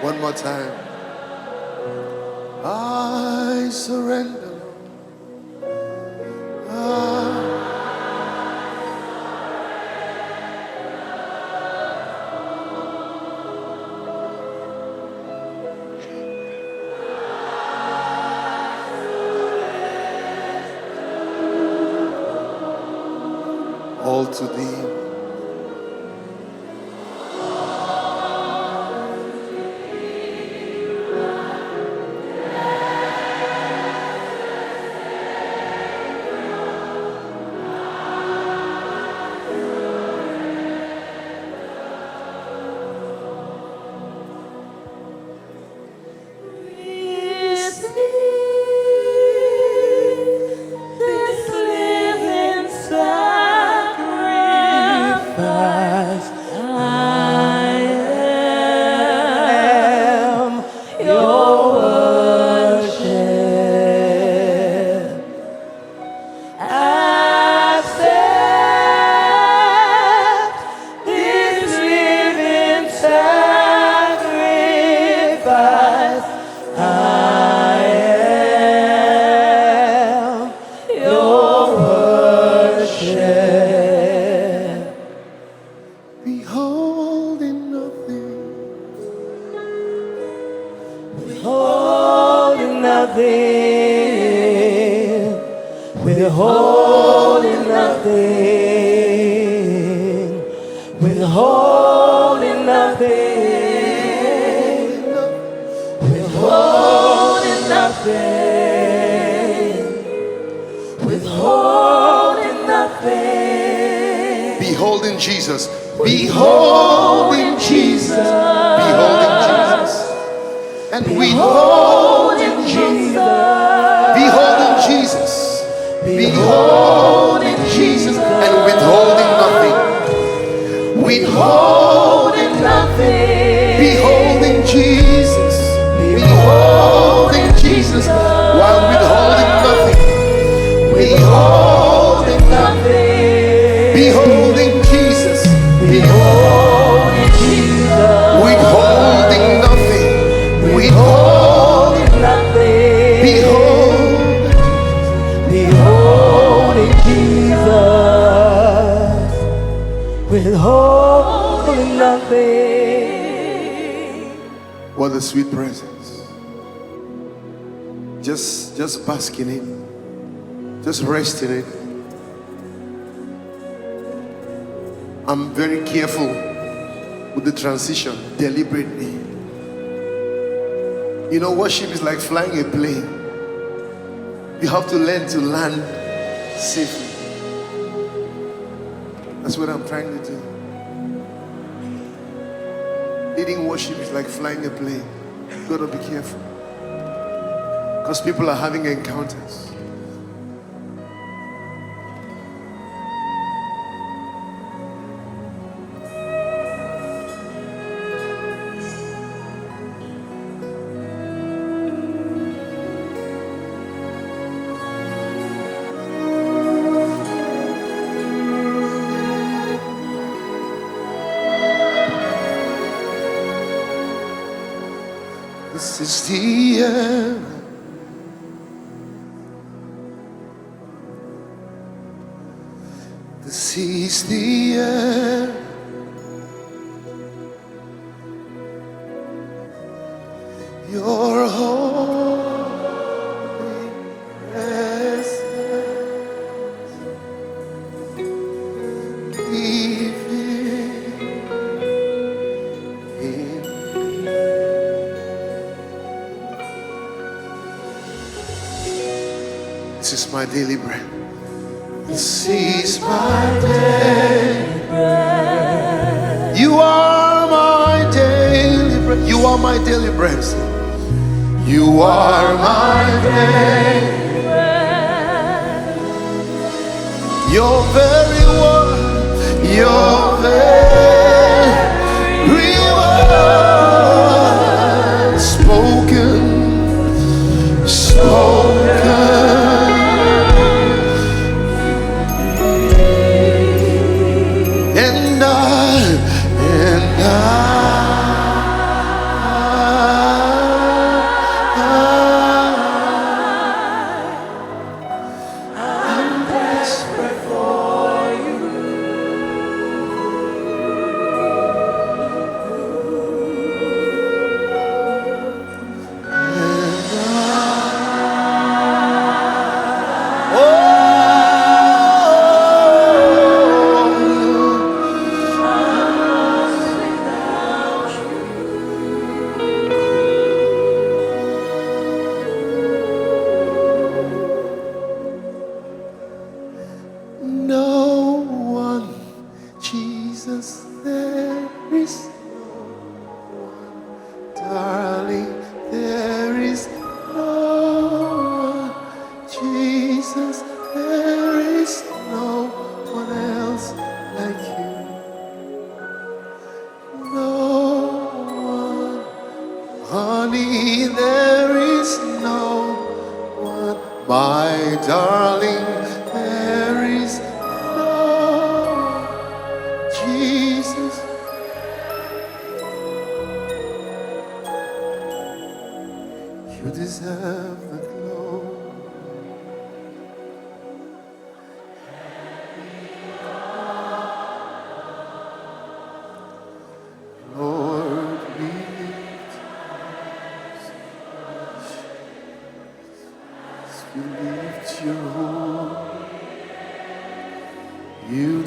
One more time. I surrender. All to thee. Withholding nothing, withholding nothing, withholding nothing, withholding nothing. Beholding Jesus, beholding Jesus, beholding Jesus, and withholding Jesus, beholding Jesus. Beholding Jesus and withholding nothing. Withholding nothing. Beholding Jesus. Beholding Jesus while withholding nothing. Beholding nothing. Beholding Jesus. Beholding Jesus. Withholding nothing. Withholding nothing. Beholding Jesus, withholding nothing. What a sweet presence. Just bask in it. Just rest in it. I'm very careful with the transition deliberately. You know, worship is like flying a plane. You have to learn to land safely. That's what I'm trying to do. Leading worship is like flying a plane. You've got to be careful. Because people are having encounters. This is the end. This is the end. Your holy presence. This is my daily bread. This is my daily bread. You are my daily bread. You are my daily bread. You are my daily bread. Your very word, your very word spoken.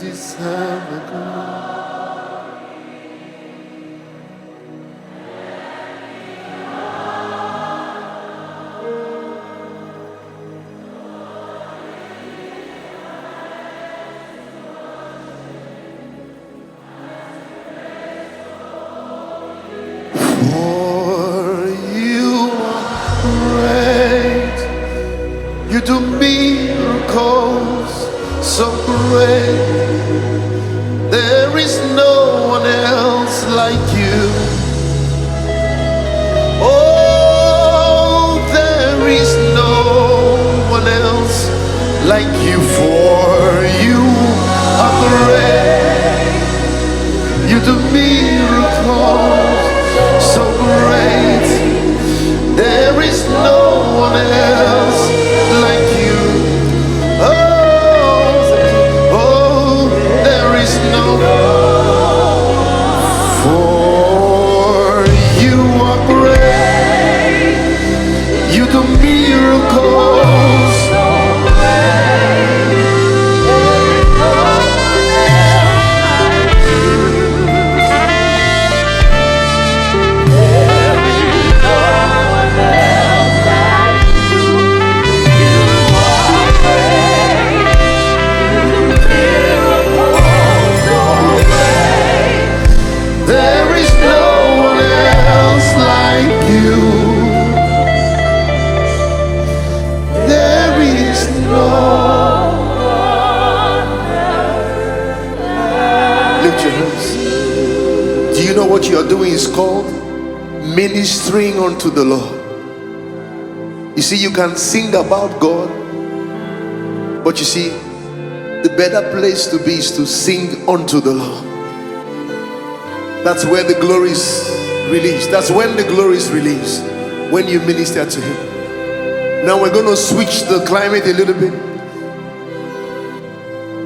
deserve the glory. For you are great, you do miracles so great. There is no one else like you. Oh, there is no one else like you. For you are great, you do miracles so great. There is no one else like you. Oh, there is no. For you are great, you do miracles. There is no one else like you. There is no. Lift your hands. Do you know what you are doing is called ministering unto the Lord? You see, you can sing about God, but you see, the better place to be is to sing unto the Lord. That's where the glory is released. That's when the glory is released, when you minister to Him. Now we're going to switch the climate a little bit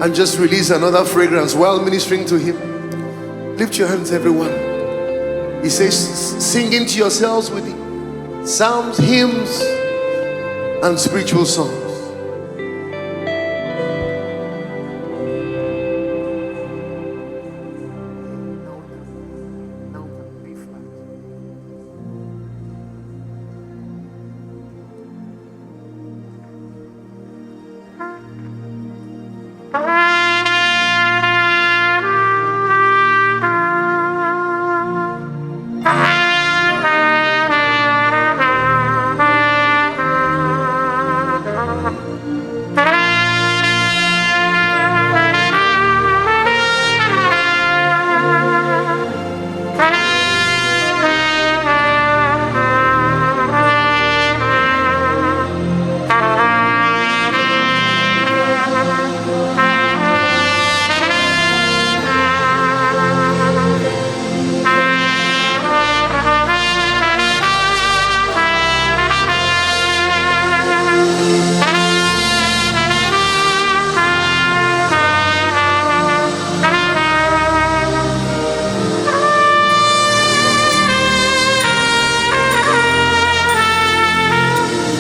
and just release another fragrance while ministering to Him. Lift your hands, everyone. He says, singing to yourselves with the psalms, hymns, and spiritual songs.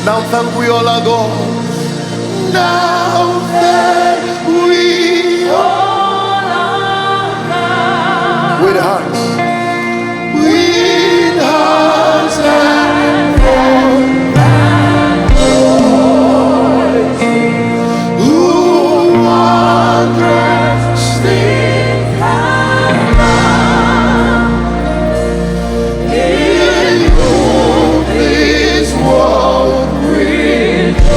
Now thank we all our God. Now thank we all our God. With hearts. With hearts and voices. Who wondrous things have done. In whom this world rejoices.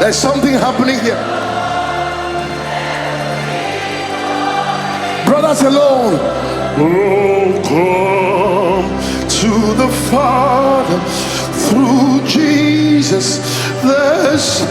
There's something happening here. Brothers alone. Oh, come to the Father through Jesus. There's